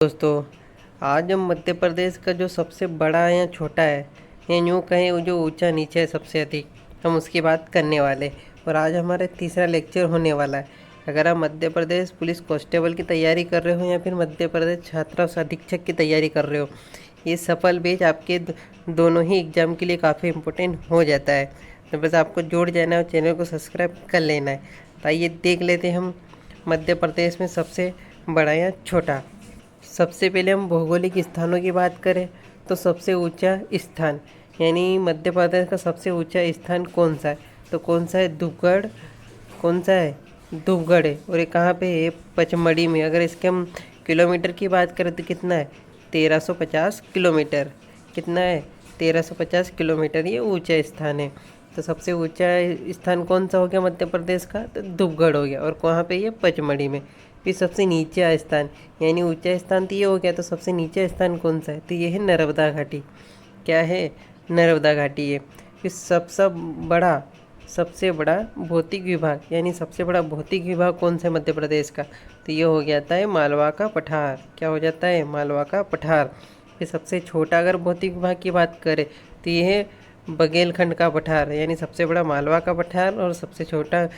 दोस्तों, आज हम मध्य प्रदेश का जो सबसे बड़ा या छोटा है या यूँ कहें वो जो ऊंचा नीचा है सबसे अधिक, हम उसकी बात करने वाले। और आज हमारा तीसरा लेक्चर होने वाला है। अगर आप मध्य प्रदेश पुलिस कांस्टेबल की तैयारी कर रहे हो या फिर मध्य प्रदेश छात्रावास अधीक्षक की तैयारी कर रहे हो, ये सफल बेच आपके दोनों ही एग्ज़ाम के लिए काफ़ी इम्पोर्टेंट हो जाता है। तो बस आपको जुड़ जाना है और चैनल को सब्सक्राइब कर लेना है। तो आइए देख लेते हैं हम मध्य प्रदेश में सबसे बड़ा या छोटा। सबसे पहले हम भौगोलिक स्थानों की बात करें तो सबसे ऊंचा स्थान यानी मध्य प्रदेश का सबसे ऊंचा स्थान कौन सा है, तो कौन सा है? धूपगढ़। कौन सा है? धूपगढ़ है। और ये कहाँ पे है? पचमढ़ी में। अगर इसके हम किलोमीटर की बात करें तो कितना है? 1350 किलोमीटर। कितना है? 1350 किलोमीटर। ये ऊंचा स्थान है। तो सबसे ऊंचा स्थान कौन सा हो गया मध्य प्रदेश का? तो धूपगढ़ हो गया। और कहाँ पे? ये पचमढ़ी में। फिर सबसे नीचा स्थान यानी ऊंचा स्थान तो ये हो गया, तो सबसे नीचा स्थान कौन सा है? तो ये है नर्मदा घाटी। क्या है? नर्मदा घाटी है। फिर सबसे बड़ा भौतिक विभाग यानी सबसे बड़ा भौतिक विभाग कौन सा है मध्य प्रदेश का? तो ये हो जाता है मालवा का पठार। क्या हो जाता है? मालवा का पठार। फिर सबसे छोटा अगर भौतिक विभाग की बात करें तो ये है बघेलखंड का पठार। यानी सबसे बड़ा मालवा का पठार और सबसे छोटा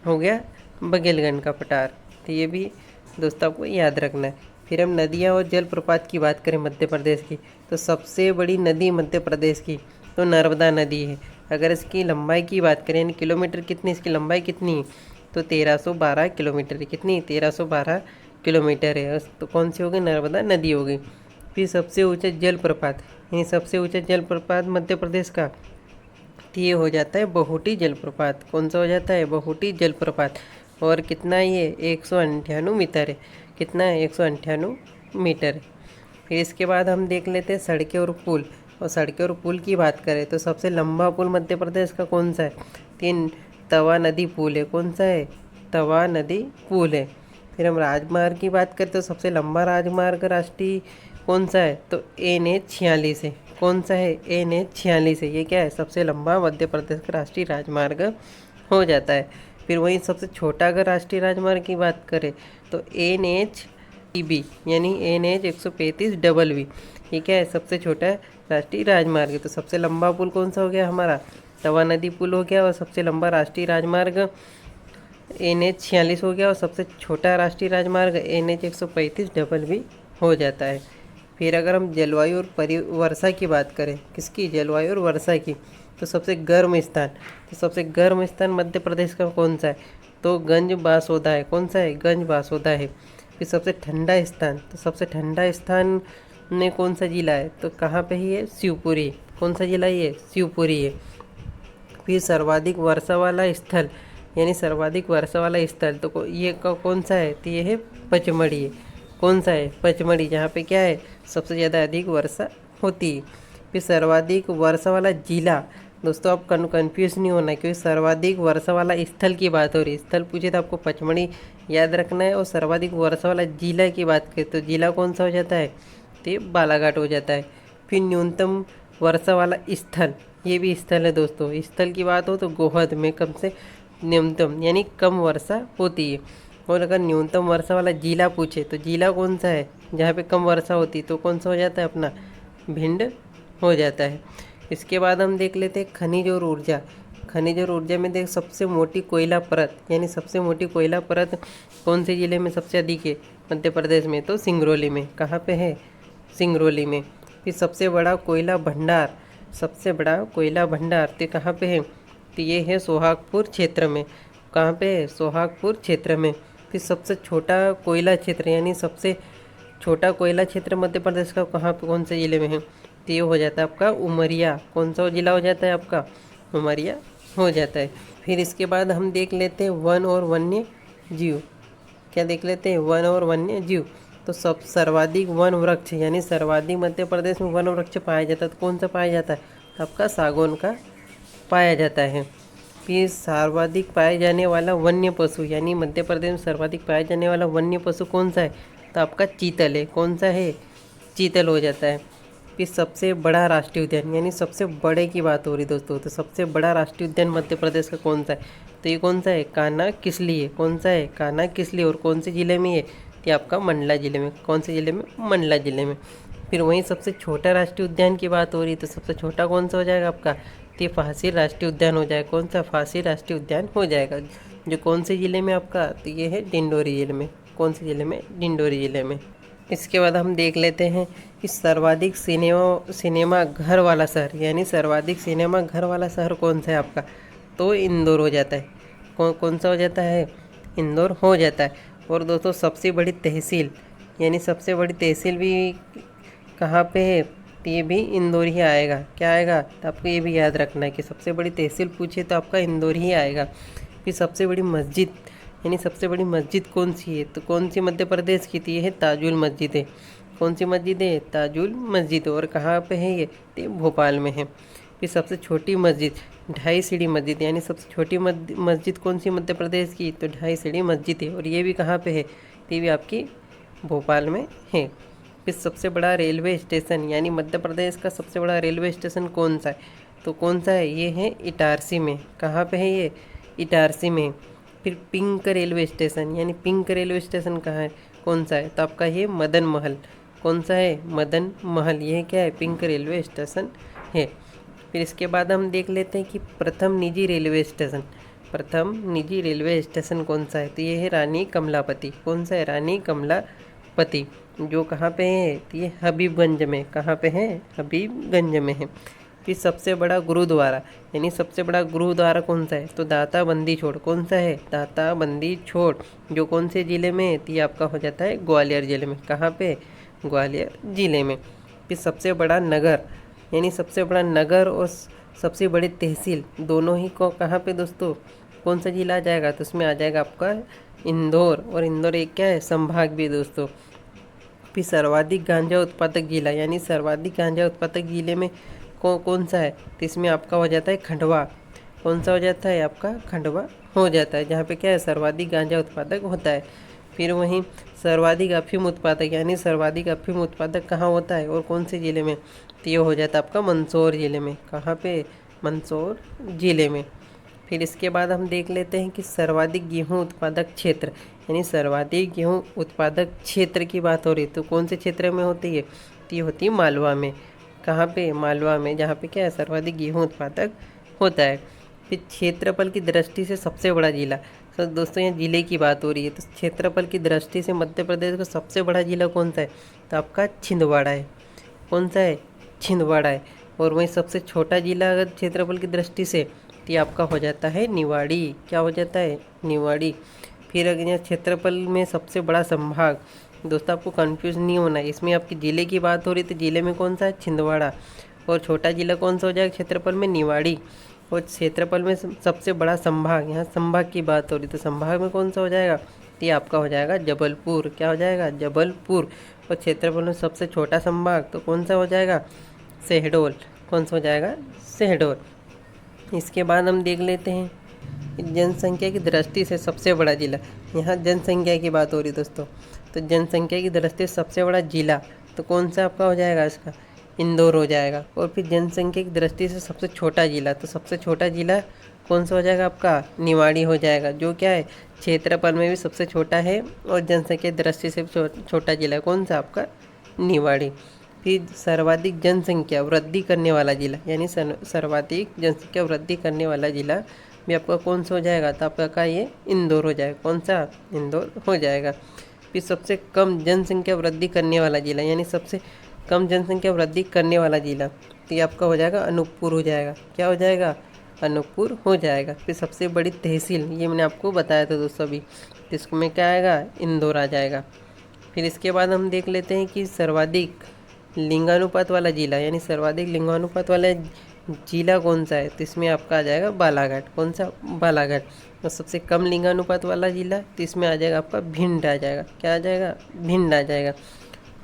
हो गया बघेलखंड का पठार। तो ये भी दोस्तों आपको याद रखना है। फिर हम नदियाँ और जलप्रपात की बात करें मध्य प्रदेश की, तो सबसे बड़ी नदी मध्य प्रदेश की तो नर्मदा नदी है। अगर इसकी लंबाई की बात करें यानी किलोमीटर कितनी, इसकी लंबाई कितनी है? तो 1312 किलोमीटर है। कितनी? 1312 किलोमीटर है। तो कौन सी हो गई? नर्मदा नदी हो गई। फिर सबसे ऊंचा जलप्रपात यानी सबसे ऊंचा जलप्रपात मध्य प्रदेश का तो ये हो जाता है बहुटी जलप्रपात। कौन सा हो जाता है? बहुटी जलप्रपात। और कितना ये? 198 मीटर है। कितना है? 198 मीटर है। फिर इसके बाद हम देख लेते हैं सड़कें और पुल। और सड़कें और पुल की बात करें तो सबसे लंबा पुल मध्य प्रदेश का कौन सा है? तवा नदी पुल है। कौन सा है? तवा नदी पुल है। फिर हम राजमार्ग की बात करें तो सबसे लंबा राजमार्ग राष्ट्रीय कौन सा है? तो NH 46 है। कौन सा है? NH 46 है। ये क्या है? सबसे लंबा मध्य प्रदेश का राष्ट्रीय राजमार्ग हो जाता है। फिर वहीं सबसे छोटा अगर राष्ट्रीय राजमार्ग की बात करें तो NH यानी NH 135 ये क्या है? सबसे छोटा राष्ट्रीय राजमार्ग है। तो सबसे लंबा पुल कौन सा हो गया हमारा? तवा नदी पुल हो गया। और सबसे लंबा राष्ट्रीय राजमार्ग NH 46 हो गया। और सबसे छोटा राष्ट्रीय राजमार्ग NH 135 हो जाता है। फिर अगर हम जलवायु और वर्षा की बात करें, किसकी? जलवायु और वर्षा की, तो सबसे गर्म स्थान मध्य प्रदेश का कौन सा है? तो गंज बासोदा है। कौन सा है? गंज बासोदा है। फिर सबसे ठंडा स्थान, तो सबसे ठंडा स्थान में कौन सा जिला है? तो कहाँ पे ही है? शिवपुरी। कौन सा जिला ये? शिवपुरी है। फिर सर्वाधिक वर्षा वाला स्थल यानी सर्वाधिक वर्षा वाला स्थल तो ये कौन सा है? तो ये है पचमढ़ी है। कौन सा है? पचमढ़ी, जहाँ पे क्या है? सबसे ज़्यादा अधिक वर्षा होती है। फिर सर्वाधिक वर्षा वाला जिला, दोस्तों आप कन्फ्यूज़ नहीं होना, क्योंकि सर्वाधिक वर्षा वाला स्थल की बात हो रही है। स्थल पूछे तो आपको पचमढ़ी याद रखना है। और सर्वाधिक वर्षा वाला जिला की बात करें तो जिला कौन सा हो जाता है? तो ये बालाघाट हो जाता है। फिर न्यूनतम वर्षा वाला स्थल, ये भी स्थल है दोस्तों। स्थल की बात हो तो गोहद में कम से न्यूनतम यानी कम वर्षा होती है। और अगर न्यूनतम वर्षा वाला जिला पूछे तो जिला कौन सा है जहाँ पे कम वर्षा होती है? तो कौन सा हो जाता है अपना? भिंड हो जाता है। इसके बाद हम देख लेते हैं खनिज और ऊर्जा। खनिज और ऊर्जा में देख सबसे मोटी कोयला परत यानी सबसे मोटी कोयला परत कौन से ज़िले में सबसे अधिक है मध्य प्रदेश में? तो सिंगरौली में। कहाँ पे है? सिंगरौली में। फिर सबसे बड़ा कोयला भंडार तो कहाँ पे है? तो ये है सोहागपुर क्षेत्र में। कहाँ पे है? सोहागपुर क्षेत्र में। फिर सबसे छोटा कोयला क्षेत्र यानी सबसे छोटा कोयला क्षेत्र मध्य प्रदेश का कहाँ पे कौन से ज़िले में है? तो ये हो जाता है आपका उमरिया। कौन सा जिला हो जाता है आपका? उमरिया हो जाता है। फिर इसके बाद हम देख लेते हैं वन और वन्य जीव। क्या देख लेते हैं? वन और वन्य जीव। तो सब सर्वाधिक वन वृक्ष यानी सर्वाधिक मध्य प्रदेश में वन वृक्ष पाया जाता है तो कौन सा पाया जाता है? तो आपका सागौन का पाया जाता है। फिर सर्वाधिक पाए जाने वाला वन्य पशु यानी मध्य प्रदेश में सर्वाधिक पाया जाने वाला वन्य पशु कौन सा है? तो आपका चीतल है। कौन सा है? चीतल हो जाता है। फिर सबसे बड़ा राष्ट्रीय उद्यान यानी सबसे बड़े की बात हो रही दोस्तों, तो सबसे बड़ा राष्ट्रीय उद्यान मध्य प्रदेश का कौन सा है? तो ये कौन सा है? कान्हा किसली है। कौन सा है? कान्हा किसली। और कौन से ज़िले में है? ये आपका मंडला ज़िले में। कौन से ज़िले में? मंडला ज़िले में। फिर वहीं सबसे छोटा राष्ट्रीय उद्यान की बात हो रही है, तो सबसे छोटा कौन सा हो जाएगा आपका? तो ये फांसी राष्ट्रीय उद्यान हो जाएगा। कौन सा? फांसी राष्ट्रीय उद्यान हो जाएगा, जो कौन से ज़िले में आपका? तो ये है डिंडोरी ज़िले में। कौन से ज़िले में? डिंडोरी ज़िले में। इसके बाद हम देख लेते हैं कि सर्वाधिक सिनेमा घर वाला शहर, यानी सर्वाधिक सिनेमा घर वाला शहर कौन सा है आपका? तो इंदौर हो जाता है। कौन सा हो जाता है? इंदौर हो जाता है। और दोस्तों सबसे बड़ी तहसील, यानी सबसे बड़ी तहसील भी कहाँ पे है? तो ये भी इंदौर ही आएगा। क्या आएगा? तो आपको ये भी याद रखना है कि सबसे बड़ी तहसील पूछे तो आपका इंदौर ही आएगा। फिर सबसे बड़ी मस्जिद, यानी सबसे बड़ी मस्जिद कौन सी है? तो कौन सी मध्य प्रदेश की थी? ये है ताजुल मस्जिद है। कौन सी मस्जिद है? ताजुल मस्जिद। और कहाँ पे है ये? तो भोपाल में है। फिर सबसे छोटी मस्जिद, ढाई सीढ़ी मस्जिद, यानी सबसे छोटी मस्जिद कौन सी मध्य प्रदेश की? तो ढाई सीढ़ी मस्जिद है। और ये भी कहाँ पे है? तो ये भी आपकी भोपाल में है। फिर सबसे बड़ा रेलवे स्टेशन, यानी मध्य प्रदेश का सबसे बड़ा रेलवे स्टेशन कौन सा है? तो कौन सा है? ये है इटारसी में। कहाँ पे है ये? इटारसी में। फिर पिंक रेलवे स्टेशन, यानी पिंक रेलवे स्टेशन कहाँ है? कौन सा है? तो आपका ये मदन महल। कौन सा है? मदन महल। ये क्या है? पिंक रेलवे स्टेशन है। फिर इसके बाद हम देख लेते हैं कि प्रथम निजी रेलवे स्टेशन, प्रथम निजी रेलवे स्टेशन कौन सा है? तो ये है रानी कमलापति। कौन सा है? रानी कमलापति, जो कहाँ पे है? तो ये हबीबगंज में। कहाँ पे है? हबीबगंज में है। फिर सबसे बड़ा गुरुद्वारा, यानी सबसे बड़ा गुरुद्वारा कौन सा है? तो दाता बंदी छोड़। कौन सा है? दाता बंदी छोड़, जो कौन से ज़िले में है? तो ये आपका हो जाता है ग्वालियर ज़िले में। कहाँ पे? ग्वालियर ज़िले में। फिर सबसे बड़ा नगर, यानी सबसे बड़ा नगर और सबसे बड़ी तहसील दोनों ही को कहाँ पे दोस्तों? कौन सा ज़िला आ जाएगा? तो उसमें आ जाएगा आपका इंदौर। और इंदौर एक क्या है? संभाग भी दोस्तों। फिर सर्वाधिक गांजा उत्पादक जिला, यानी सर्वाधिक गांजा उत्पादक जिले में कौन सा है? तो इसमें आपका हो जाता है खंडवा। कौन सा हो जाता है? आपका खंडवा हो जाता है, जहाँ पे क्या है? सर्वाधिक गांजा उत्पादक होता है। फिर वहीं सर्वाधिक अफीम उत्पादक, यानी सर्वाधिक अफीम उत्पादक कहाँ होता है और कौन से ज़िले में? तो ये हो जाता है आपका मंदसौर ज़िले में। कहाँ पे? मंदसौर ज़िले में। फिर इसके बाद हम देख लेते हैं कि सर्वाधिक गेहूं उत्पादक क्षेत्र, यानी सर्वाधिक गेहूं उत्पादक क्षेत्र की बात हो रही है, तो कौन से क्षेत्र में होती है? तो ये होती है मालवा में। कहाँ पे? मालवा में, जहाँ पे क्या है? सर्वाधिक गेहूं उत्पादक होता है। फिर क्षेत्रफल की दृष्टि से सबसे बड़ा जिला, तो दोस्तों यहाँ जिले की बात हो रही है, तो क्षेत्रफल की दृष्टि से मध्य प्रदेश का सबसे बड़ा जिला कौन सा है? तो आपका छिंदवाड़ा है। कौन सा है? छिंदवाड़ा है। और वहीं सबसे छोटा जिला अगर क्षेत्रफल की दृष्टि से, तो ये आपका हो जाता है निवाड़ी। क्या हो जाता है? निवाड़ी। फिर अगर यहाँ क्षेत्रफल में सबसे बड़ा संभाग, दोस्तों आपको कंफ्यूज नहीं होना है, इसमें आपकी ज़िले की बात हो रही तो ज़िले में कौन सा है? छिंदवाड़ा। और छोटा ज़िला कौन सा हो जाएगा क्षेत्रफल में? निवाड़ी। और क्षेत्रफल में सबसे बड़ा संभाग, यहाँ संभाग की बात हो रही तो संभाग में कौन सा हो जाएगा? तो ये आपका हो जाएगा जबलपुर। क्या हो जाएगा? जबलपुर। और क्षेत्रफल में सबसे छोटा संभाग तो कौन सा हो जाएगा? शहडोल। कौन सा हो जाएगा? शहडोल। इसके बाद हम देख लेते हैं जनसंख्या की दृष्टि से सबसे बड़ा जिला, यहाँ जनसंख्या की बात हो रही दोस्तों, तो जनसंख्या की दृष्टि से सबसे बड़ा जिला तो कौन सा आपका हो जाएगा? इसका इंदौर हो जाएगा। और फिर जनसंख्या की दृष्टि से सबसे छोटा जिला, तो सबसे छोटा जिला कौन सा हो जाएगा? आपका निवाड़ी हो जाएगा, जो क्या है? क्षेत्रफल में भी सबसे छोटा है और जनसंख्या की दृष्टि से भी छोटा जिला है। कौन सा? आपका निवाड़ी। फिर सर्वाधिक जनसंख्या वृद्धि करने वाला जिला, यानी सर्वाधिक जनसंख्या वृद्धि करने वाला जिला भी आपका कौन सा हो जाएगा? तो आपका ये इंदौर हो जाएगा। कौन सा? इंदौर हो जाएगा। फिर सबसे कम जनसंख्या वृद्धि करने वाला जिला, यानी सबसे कम जनसंख्या वृद्धि करने वाला जिला, तो ये आपका हो जाएगा अनूपपुर हो जाएगा। क्या हो जाएगा? अनूपपुर हो जाएगा। फिर सबसे बड़ी तहसील, ये मैंने आपको बताया था दोस्तों अभी, तो इसमें क्या आएगा? इंदौर आ जाएगा। फिर इसके बाद हम देख लेते हैं कि सर्वाधिक लिंगानुपात वाला जिला, यानी सर्वाधिक लिंगानुपात वाला जिला कौन सा है? तो इसमें आपका आ जाएगा बालाघाट। कौन सा? बालाघाट। और सबसे कम लिंगानुपात वाला जिला तो इसमें आ जाएगा आपका भिंड आ जाएगा। क्या आ जाएगा? भिंड आ जाएगा।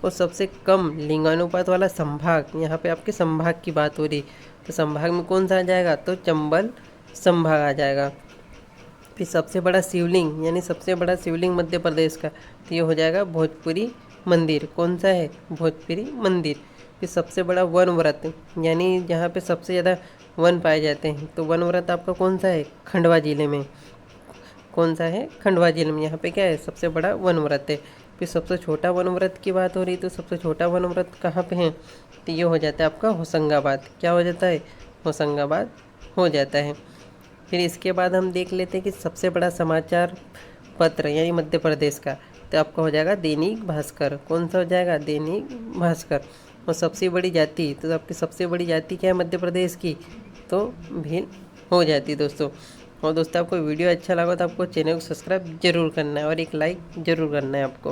और सबसे कम लिंगानुपात वाला संभाग, यहाँ पे आपके संभाग की बात हो रही, तो संभाग में कौन सा आ जाएगा? तो चंबल संभाग आ जाएगा। फिर सबसे बड़ा शिवलिंग, यानी सबसे बड़ा शिवलिंग मध्य प्रदेश का, तो ये हो जाएगा भोजपुरी मंदिर। कौन सा है? भोजपुरी मंदिर। फिर सबसे बड़ा वन व्रत, यानी जहाँ पे सबसे ज़्यादा वन पाए जाते हैं, तो वन व्रत आपका कौन सा है? खंडवा जिले में। कौन सा है? खंडवा जिले में। यहाँ पे क्या है? सबसे बड़ा वन व्रत है। फिर सबसे छोटा वनव्रत की बात हो रही तो सबसे छोटा वनव्रत कहाँ पे है, तो ये हो जाता है आपका होशंगाबाद। क्या हो जाता है, होशंगाबाद हो जाता है। फिर इसके बाद हम देख लेते हैं कि सबसे बड़ा समाचार पत्र यानी मध्य प्रदेश का, तो आपका हो जाएगा दैनिक भास्कर। कौन सा हो जाएगा, दैनिक भास्कर। और सबसे बड़ी जाति, तो आपकी सबसे बड़ी जाति क्या है मध्य प्रदेश की, तो भील हो जाती है दोस्तों। और दोस्तों आपको वीडियो अच्छा लगा तो आपको चैनल को सब्सक्राइब जरूर करना है और एक लाइक जरूर करना है आपको।